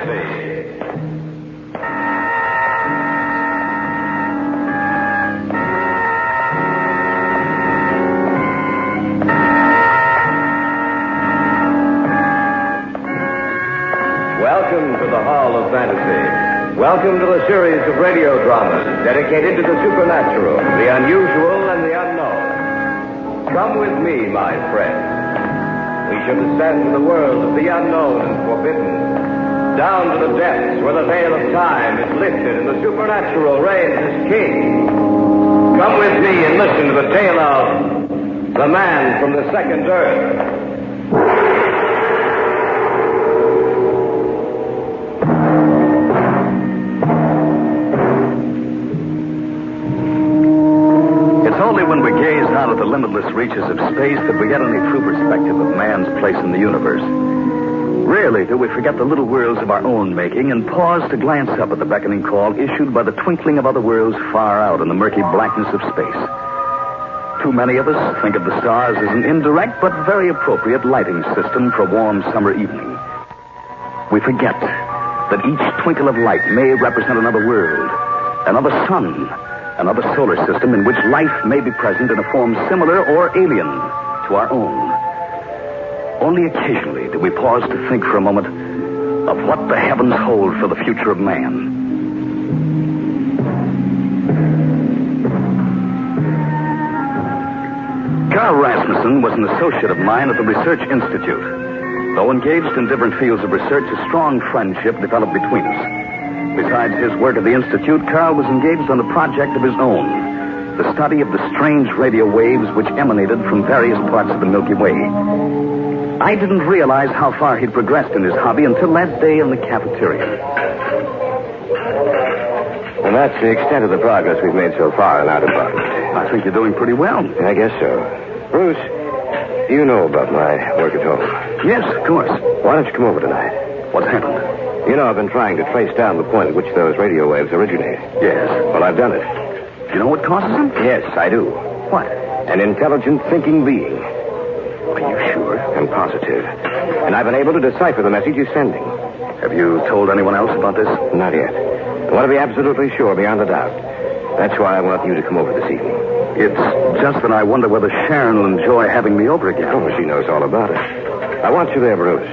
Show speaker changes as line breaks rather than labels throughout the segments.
Fantasy. Welcome to the Hall of Fantasy. Welcome to the series of radio dramas dedicated to the supernatural, the unusual, and the unknown. Come with me, my friends. We shall descend to the world of the unknown and forbidden, down to the depths where the veil of time is lifted and the supernatural reigns as king. Come with me and listen to the tale of the man from the second earth.
Out of the limitless reaches of space that we get any true perspective of man's place in the universe. Rarely do we forget the little worlds of our own making and pause to glance up at the beckoning call issued by the twinkling of other worlds far out in the murky blackness of space. Too many of us think of the stars as an indirect but very appropriate lighting system for a warm summer evening. We forget that each twinkle of light may represent another world, another sun, another solar system in which life may be present in a form similar or alien to our own. Only occasionally do we pause to think for a moment of what the heavens hold for the future of man. Carl Rasmussen was an associate of mine at the Research Institute. Though engaged in different fields of research, a strong friendship developed between us. Besides his work at the Institute, Carl was engaged on a project of his own, the study of the strange radio waves which emanated from various parts of the Milky Way. I didn't realize how far he'd progressed in his hobby until that day in the cafeteria.
And that's the extent of the progress we've made so far in our department.
I think you're doing pretty well.
I guess so. Bruce, you know about my work at home.
Yes, of course.
Why don't you come over tonight?
What's happened?
You know, I've been trying to trace down the point at which those radio waves originate.
Yes.
Well, I've done it.
You know what causes them?
Yes, I do.
What?
An intelligent thinking being.
Are you sure?
I'm positive. And I've been able to decipher the message you're sending.
Have you told anyone else about this?
Not yet. I want to be absolutely sure beyond a doubt. That's why I want you to come over this evening.
It's just that I wonder whether Sharon will enjoy having me over again.
Oh, she knows all about it. I want you there, Bruce.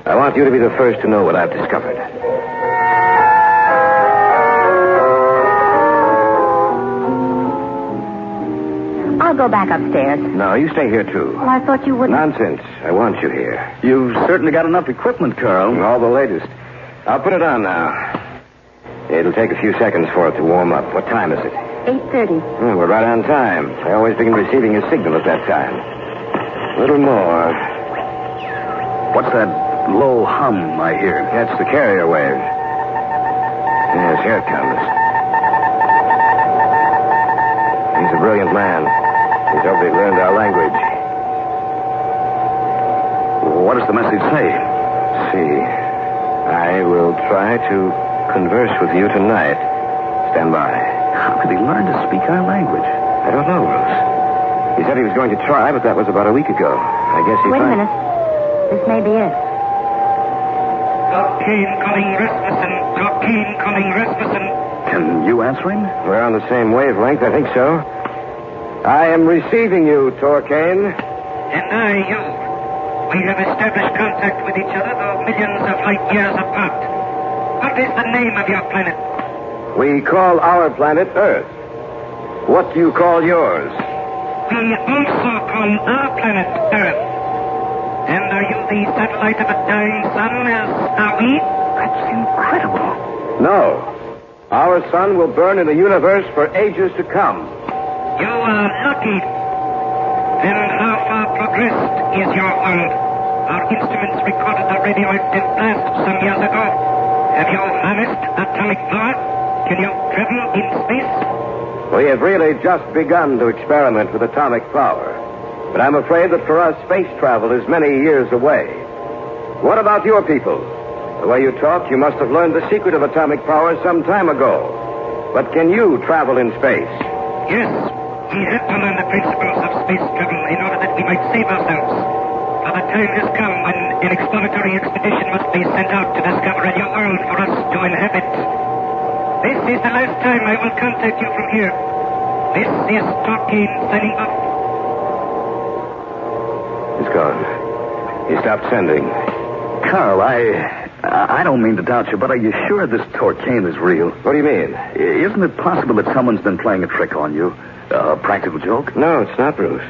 I want you to be the first to know what I've discovered.
I'll go back upstairs.
No, you stay here, too.
Well, I thought you wouldn't.
Nonsense. I want you here.
You've certainly got enough equipment, Carl.
All the latest. I'll put it on now. It'll take a few seconds for it to warm up. What time is it?
8:30.
Oh, we're right on time. I always begin receiving a signal at that time. A little more.
What's that low hum I hear?
That's the carrier wave. Yes, here it comes. He's a brilliant man. He's hopefully learned our language.
What does the message say?
See, I will try to converse with you tonight. Stand by.
How could he learn to speak our language?
I don't know, Bruce. He said he was going to try, but that was about a week ago. I guess he...
Wait a minute. This may be it.
Kane calling Rasmussen. Kane calling Rasmussen.
Can you answer him?
We're on the same wavelength, I think so. I am receiving you, Torcane.
And I, you. We have established contact with each other, though millions of light years apart. What is the name of your planet?
We call our planet Earth. What do you call yours?
We also call our planet Earth. And are you the satellite of a dying sun, as are we?
That's incredible.
No. Our sun will burn in the universe for ages to come.
You are lucky. And how far progressed is your world? Our instruments recorded a radioactive blast some years ago. Have you harnessed atomic power? Can you travel in space?
We have really just begun to experiment with atomic power. But I'm afraid that for us, space travel is many years away. What about your people? The way you talk, you must have learned the secret of atomic power some time ago. But can you travel in space?
Yes, we had to learn the principles of space travel in order that we might save ourselves. For the time has come when An exploratory expedition must be sent out to discover a new world for us to inhabit. This is the last time I will contact you from here. This is Tarkin signing off.
He's gone. He stopped sending.
Carl, I don't mean to doubt you, but are you sure this Torcane is real?
What do you mean?
Isn't it possible that someone's been playing a trick on you? A practical joke?
No, it's not, Bruce.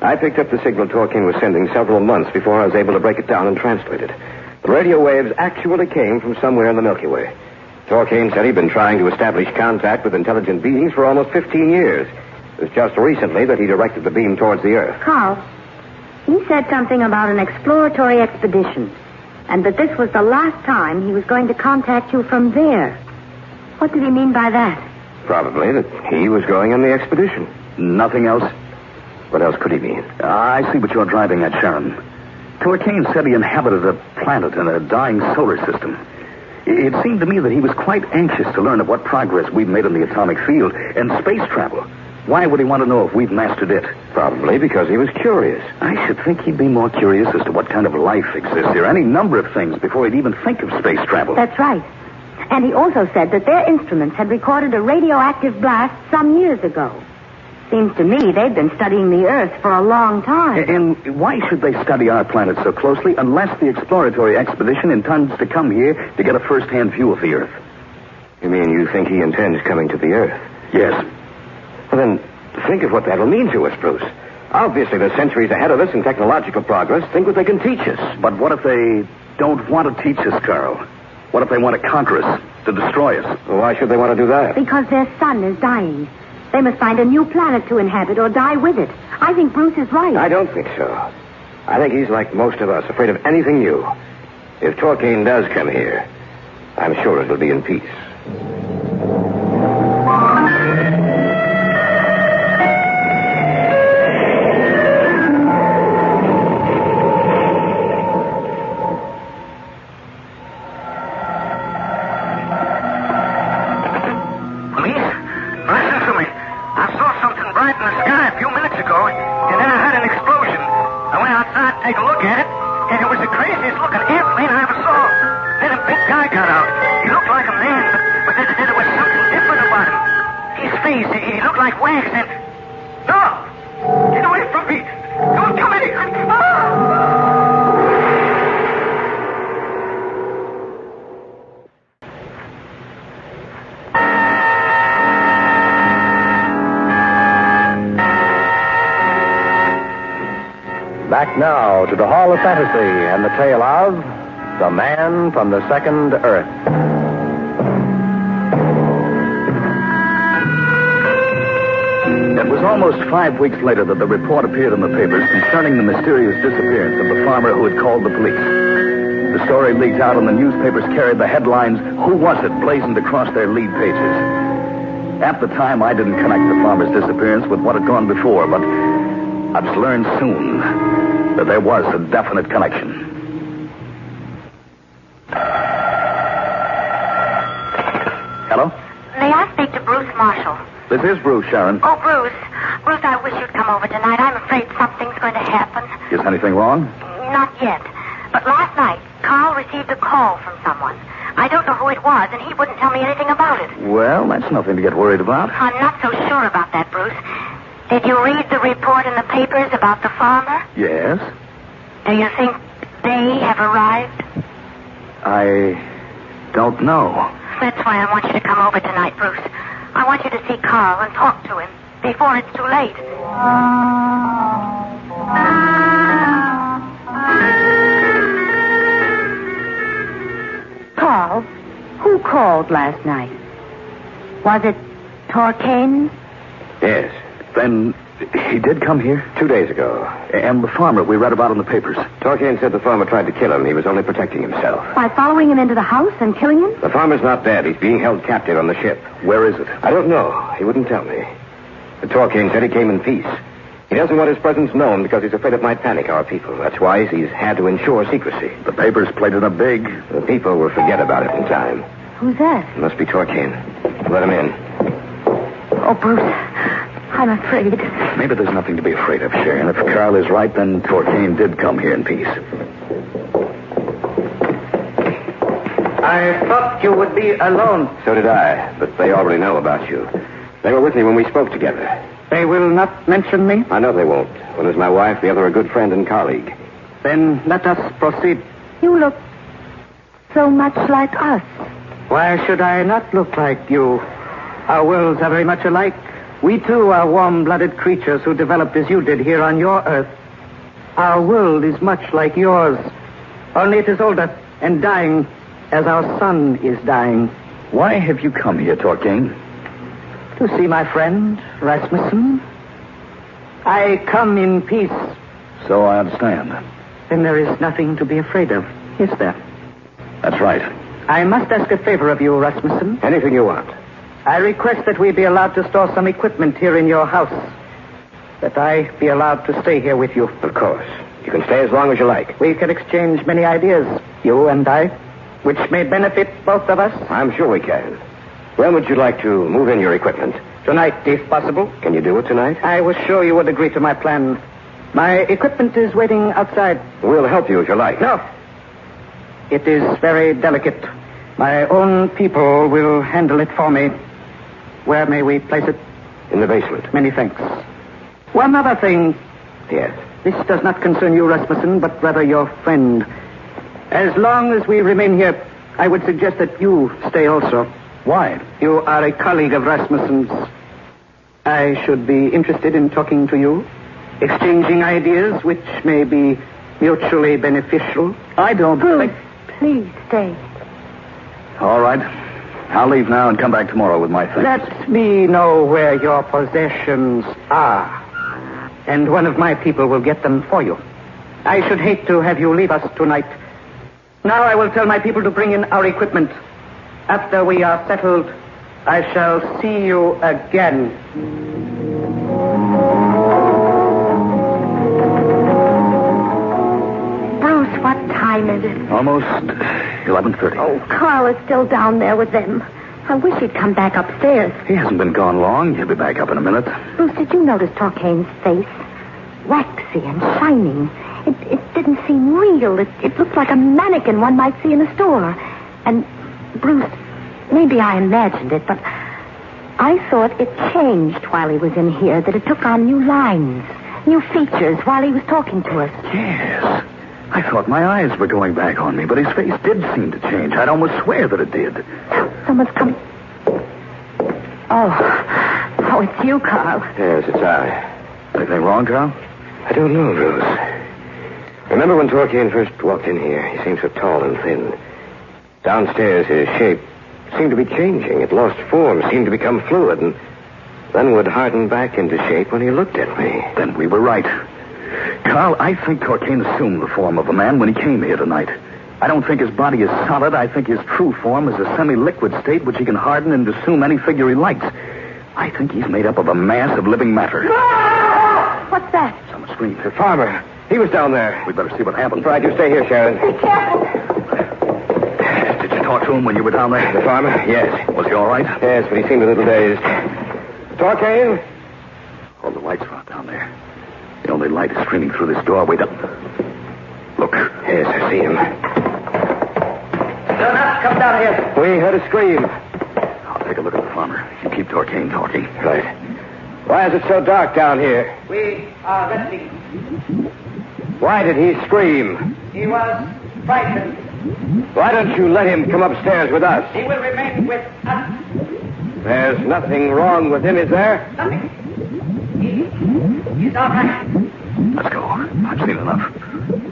I picked up the signal Torcane was sending several months before I was able to break it down and translate it. The radio waves actually came from somewhere in the Milky Way. Torcane said he'd been trying to establish contact with intelligent beings for almost 15 years. It was just recently that he directed the beam towards the Earth.
Carl, he said something about an exploratory expedition, and that this was the last time he was going to contact you from there. What did he mean by that?
Probably that he was going on the expedition.
Nothing else?
What else could he mean?
I see what you're driving at, Sharon. Torcane said he inhabited a planet in a dying solar system. It seemed to me that he was quite anxious to learn of what progress we've made in the atomic field and space travel. Why would he want to know if we've mastered it?
Probably because he was curious.
I should think he'd be more curious as to what kind of life exists here, any number of things, before he'd even think of space travel.
That's right. And he also said that their instruments had recorded a radioactive blast some years ago. Seems to me they've been studying the Earth for a long time.
And why should they study our planet so closely unless the exploratory expedition intends to come here to get a first-hand view of the Earth?
You mean you think he intends coming to the Earth?
Yes.
Well, then, think of what that'll mean to us, Bruce. Obviously, they're centuries ahead of us in technological progress. Think what they can teach us.
But what if they don't want to teach us, Carl? What if they want to conquer us, to destroy us?
Well, why should they want to do that?
Because their sun is dying. They must find a new planet to inhabit or die with it. I think Bruce is right.
I don't think so. I think he's like most of us, afraid of anything new. If Torcane does come here, I'm sure it'll be in peace.
Take a look at it, and it was the craziest looking airplane I ever saw. Then a big guy got out. He looked like a man, but then there was something different about him. His face, he looked like wax, and... No! Get away from me! Don't come in here!
Back now to the Hall of Fantasy and the tale of The Man from the Second Earth.
It was almost 5 weeks later that the report appeared in the papers concerning the mysterious disappearance of the farmer who had called the police. The story leaked out and the newspapers carried the headlines, "Who Was It?" blazoned across their lead pages. At the time, I didn't connect the farmer's disappearance with what had gone before, but I was learned soon that there was a definite connection. Hello?
May I speak to Bruce Marshall?
This is Bruce, Sharon.
Oh, Bruce. Bruce, I wish you'd come over tonight. I'm afraid something's going to happen.
Is anything wrong?
Not yet. But last night, Carl received a call from someone. I don't know who it was, and he wouldn't tell me anything about it.
Well, that's nothing to get worried about.
I'm not so sure about that, Bruce. Did you read the report in the papers about the farmer?
Yes?
Do you think they have arrived?
I don't know.
That's why I want you to come over tonight, Bruce. I want you to see Carl and talk to him before it's too late. Carl, who called last night? Was it Torcane?
Yes.
Then he did come here?
2 days ago.
And the farmer we read about in the papers.
Torcane said the farmer tried to kill him. He was only protecting himself.
By following him into the house and killing him?
The farmer's not dead. He's being held captive on the ship.
Where is it?
I don't know. He wouldn't tell me. But Torcane said he came in peace. He doesn't want his presence known because he's afraid it might panic our people. That's why he's had to ensure secrecy.
The papers played it up big.
The people will forget about it in time.
Who's that?
It must be Torcane. Let him in.
Oh, Bruce, I'm afraid.
Maybe there's nothing to be afraid of, Sharon. If Carl is right, then Torcane did come here in peace.
I thought you would be alone.
So did I, but they already know about you. They were with me when we spoke together.
They will not mention me?
I know they won't. One is my wife, the other a good friend and colleague.
Then let us proceed.
You look so much like us.
Why should I not look like you? Our worlds are very much alike. We, too, are warm-blooded creatures who developed as you did here on your Earth. Our world is much like yours, only it is older and dying as our sun is dying.
Why have you come here, Torquain?
To see my friend, Rasmussen. I come in peace.
So I understand.
Then there is nothing to be afraid of, is there?
That's right.
I must ask a favor of you, Rasmussen.
Anything you want.
I request that we be allowed to store some equipment here in your house. That I be allowed to stay here with you.
Of course. You can stay as long as you like.
We can exchange many ideas, you and I, which may benefit both of us.
I'm sure we can. When would you like to move in your equipment?
Tonight, if possible.
Can you do it tonight?
I was sure you would agree to my plan. My equipment is waiting outside.
We'll help you if you like.
No. It is very delicate. My own people will handle it for me. Where may we place it?
In the basement.
Many thanks. One other thing.
Yes.
This does not concern you, Rasmussen, but rather your friend. As long as we remain here, I would suggest that you stay also.
Why?
You are a colleague of Rasmussen's. I should be interested in talking to you, exchanging ideas which may be mutually beneficial.
I don't
Bruce,
think...
please stay.
All right. I'll leave now and come back tomorrow with my things.
Let me know where your possessions are, and one of my people will get them for you. I should hate to have you leave us tonight. Now I will tell my people to bring in our equipment. After we are settled, I shall see you again.
Bruce, what time is it?
Almost 11:30.
Oh, Carl is still down there with them. I wish he'd come back upstairs.
He hasn't been gone long. He'll be back up in a minute.
Bruce, did you notice Torquain's face? Waxy and shining. It didn't seem real. It looked like a mannequin one might see in a store. And, Bruce, maybe I imagined it, but I thought it changed while he was in here, that it took on new lines, new features while he was talking to us.
Yes. I thought my eyes were going back on me, but his face did seem to change. I'd almost swear that it did.
Someone's come. Oh, it's you, Carl.
Yes, it's I.
Anything wrong, Carl?
I don't know, Rose. Remember when Torquain first walked in here? He seemed so tall and thin. Downstairs, his shape seemed to be changing. It lost form, seemed to become fluid, and then would harden back into shape when he looked at me.
Then we were right. Carl, I think Torquain assumed the form of a man when he came here tonight. I don't think his body is solid. I think his true form is a semi-liquid state which he can harden and assume any figure he likes. I think he's made up of a mass of living matter.
What's that?
Someone screamed.
The farmer. He was down there.
We'd better see what happened.
Right, you stay here, Sharon.
Be careful.
Did you talk to him when you were down there?
The farmer? Yes.
Was he all right?
Yes, but he seemed a little dazed. Torquain?
All the lights are out down there. The only light is streaming through this doorway. Look.
Yes, I see him.
Do not come down here.
We heard a scream.
I'll take a look at the farmer. You keep Torquain talking.
Right. Why is it so dark down here?
We are resting.
Why did he scream?
He was frightened.
Why don't you let him come upstairs with us?
He will remain with us.
There's nothing wrong with him, is there?
Nothing. He's all right.
Let's go. I've seen enough.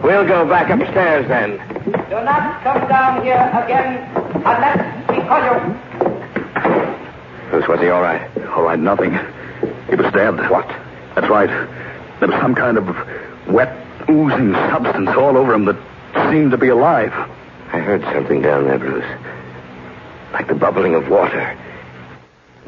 We'll go back upstairs then.
Do not come down here again unless we call you.
Bruce, was he all right?
All right, nothing. He was stabbed.
What?
That's right. There was some kind of wet, oozing substance all over him that seemed to be alive.
I heard something down there, Bruce. Like the bubbling of water.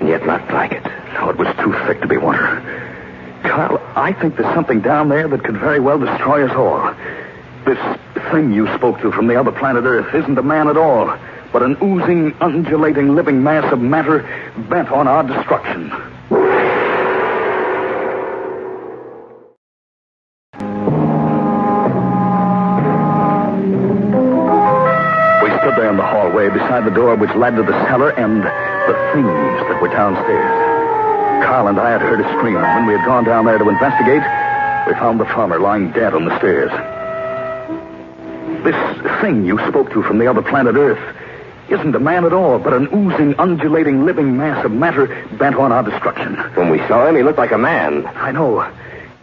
And yet not like it.
No, it was too thick to be water. Carl, I think there's something down there that could very well destroy us all. This thing you spoke to from the other planet Earth isn't a man at all, but an oozing, undulating, living mass of matter bent on our destruction. there in the hallway beside the door which led to the cellar and the things that were downstairs. Carl and I had heard a scream. When we had gone down there to investigate, we found the farmer lying dead on the stairs. This thing you spoke to from the other planet Earth isn't a man at all, but an oozing, undulating, living mass of matter bent on our destruction.
When we saw him, he looked like a man.
I know.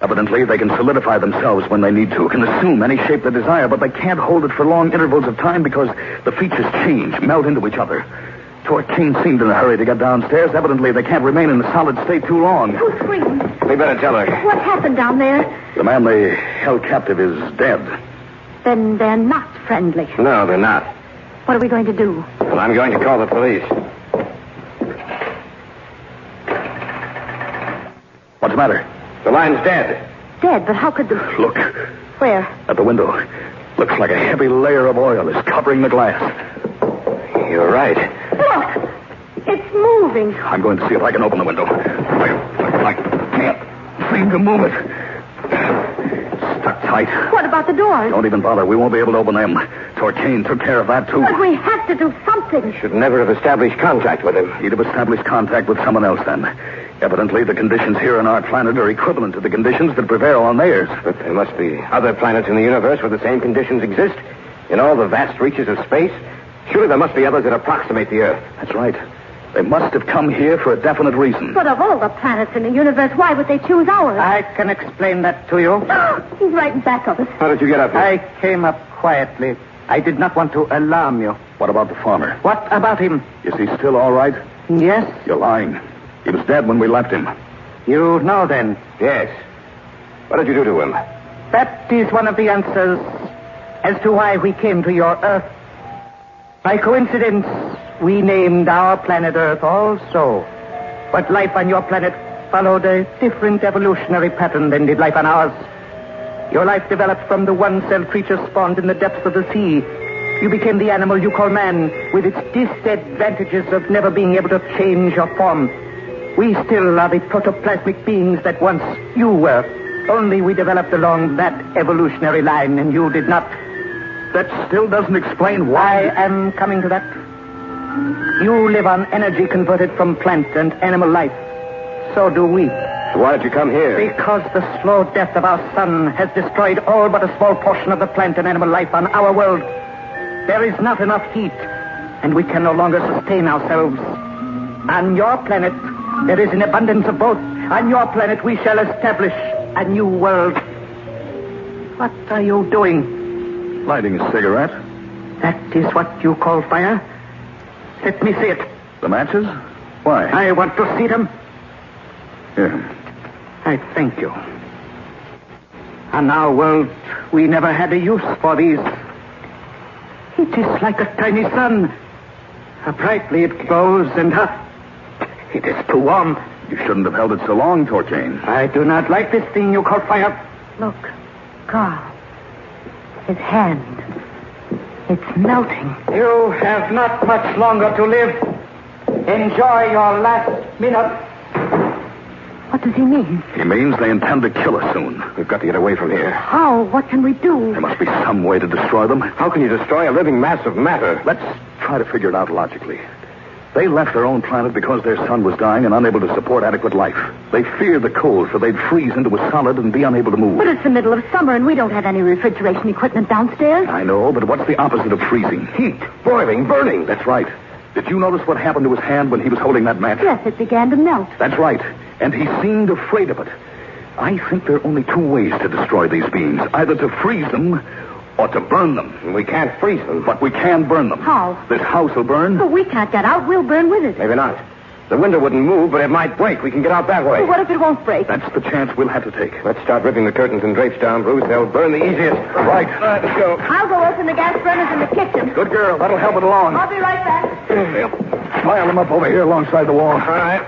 Evidently, they can solidify themselves when they need to, can assume any shape they desire, but they can't hold it for long intervals of time because the features change, meld into each other. Torquain seemed in a hurry to get downstairs. Evidently, they can't remain in a solid state too long.
Who screamed?
We better tell her.
What happened down there?
The man they held captive is dead.
Then they're not friendly.
No, they're not.
What are we going to do?
Well, I'm going to call the police.
What's the matter?
The line's dead.
Dead, but how could the...
Look,
Where?
at the window. Looks like a heavy layer of oil is covering the glass.
You're right.
Look! It's moving.
I'm going to see if I can open the window. I can't seem to move it. Stuck tight.
What about the doors?
Don't even bother. We won't be able to open them. Torquain took care of that, too.
But we have to do something.
Should never have established contact with him.
He'd have established contact with someone else then. Evidently, the conditions here on our planet are equivalent to the conditions that prevail on theirs.
But there must be other planets in the universe where the same conditions exist. In all the vast reaches of space. Surely there must be others that approximate the Earth.
That's right. They must have come here for a definite reason.
But of all the planets in the universe, why would they choose ours?
I can explain that to you.
He's right in back of us.
How did you get up here?
I came up quietly. I did not want to alarm you.
What about the farmer?
What about him?
Is he still all right?
Yes?
You're lying. He was dead when we left him.
You know then.
Yes. What did you do to him?
That is one of the answers as to why we came to your Earth. By coincidence, we named our planet Earth also. But life on your planet followed a different evolutionary pattern than did life on ours. Your life developed from the one-celled creature spawned in the depths of the sea. You became the animal you call man, with its disadvantages of never being able to change your form. We still are the protoplasmic beings that once you were. Only we developed along that evolutionary line, and you did not.
That still doesn't explain why.
I am coming to that. You live on energy converted from plant and animal life. So do we.
So why did you come here?
Because the slow death of our sun has destroyed all but a small portion of the plant and animal life on our world. There is not enough heat, and we can no longer sustain ourselves. On your planet, there is an abundance of both. On your planet, we shall establish a new world. What are you doing?
Lighting a cigarette.
That is what you call fire? Let me see it.
The matches? Why?
I want to see them.
Here.
I thank you. On our world, we never had a use for these. It is like a tiny sun. How brightly it glows, and it is too warm.
You shouldn't have held it so long, Torquain.
I do not like this thing you call fire.
Look, Carl. His hand. It's melting.
You have not much longer to live. Enjoy your last minute.
What does he mean?
He means they intend to kill us soon.
We've got to get away from here.
How? What can we do?
There must be some way to destroy them.
How can you destroy a living mass of matter?
Let's try to figure it out logically. They left their own planet because their sun was dying and unable to support adequate life. They feared the cold, so they'd freeze into a solid and be unable to move.
But it's the middle of summer, and we don't have any refrigeration equipment downstairs.
I know, but what's the opposite of freezing?
Heat, boiling, burning.
That's right. Did you notice what happened to his hand when he was holding that match?
Yes, it began to melt.
That's right. And he seemed afraid of it. I think there are only two ways to destroy these beings. Either to freeze them or to burn them.
We can't freeze them.
But we can burn them.
How?
This house will burn.
But we can't get out. We'll burn with it.
Maybe not. The window wouldn't move, but it might break. We can get out that way.
Well, what if it won't break?
That's the chance we'll have to take.
Let's start ripping the curtains and drapes down, Bruce. They'll burn the easiest.
Right.
Let's go.
I'll go open the gas burners in the kitchen.
Good girl. That'll help it along.
I'll be right back.
Pile them up over here alongside the wall.
All right.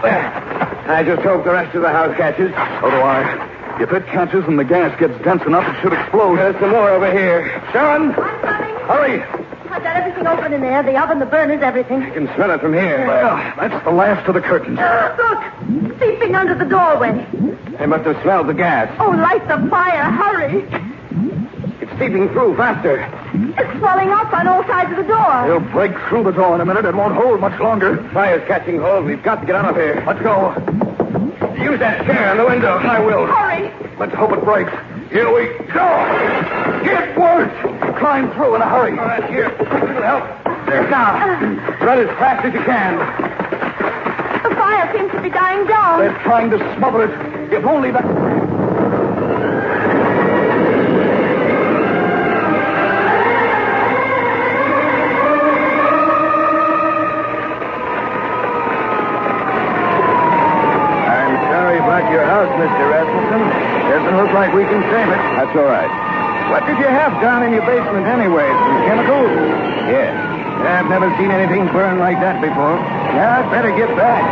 I just hope the rest of the house catches.
So do I. If it catches and the gas gets dense enough, it should explode.
There's some more over here.
Sharon!
I'm coming.
Hurry!
I've got everything open in there. The oven, the burners, everything.
You can smell it from here.
Well, that's the last of the curtains.
Look! Seeping under the doorway.
They must have smelled the gas.
Oh, light the fire. Hurry.
It's seeping through faster.
It's swelling up on all sides of the door.
He'll break through the door in a minute. It won't hold much longer.
Fire's catching hold. We've got to get out of here.
Let's go.
Use that chair in the window. I will.
Hurry.
Let's hope it breaks. Here we go. It worked. Climb through in a hurry.
All right, here. It'll help.
There now. Run as fast as you can.
The fire seems to be dying down.
They're trying to smother it. If only that...
I'm sorry about your house, Mr. Rasmussen. Doesn't look like we can save it. That's all right. What did you have down in your basement anyway? Some chemicals? Yes. I've never seen anything burn like that before. Yeah, I'd better get back.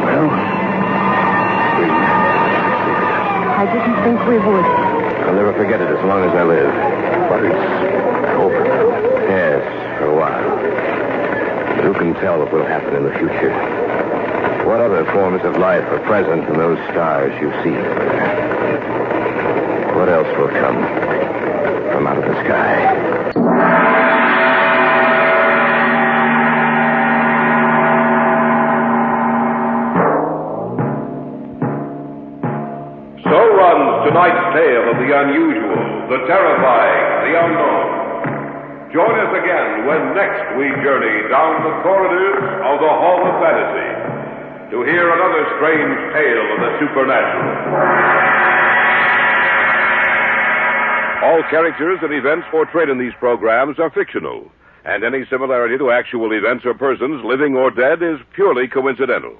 Well,
I didn't think we would.
I'll never forget it as long as I live. But it's over now. Yes, for a while. But who can tell what will happen in the future? What other forms of life are present in those stars you see over there? What else will come from out of the sky?
So runs tonight's tale of the unusual, the terrifying, the unknown. Join us again when next we journey down the corridors of the Hall of Fantasy to hear another strange tale of the supernatural. All characters and events portrayed in these programs are fictional, and any similarity to actual events or persons, living or dead, is purely coincidental.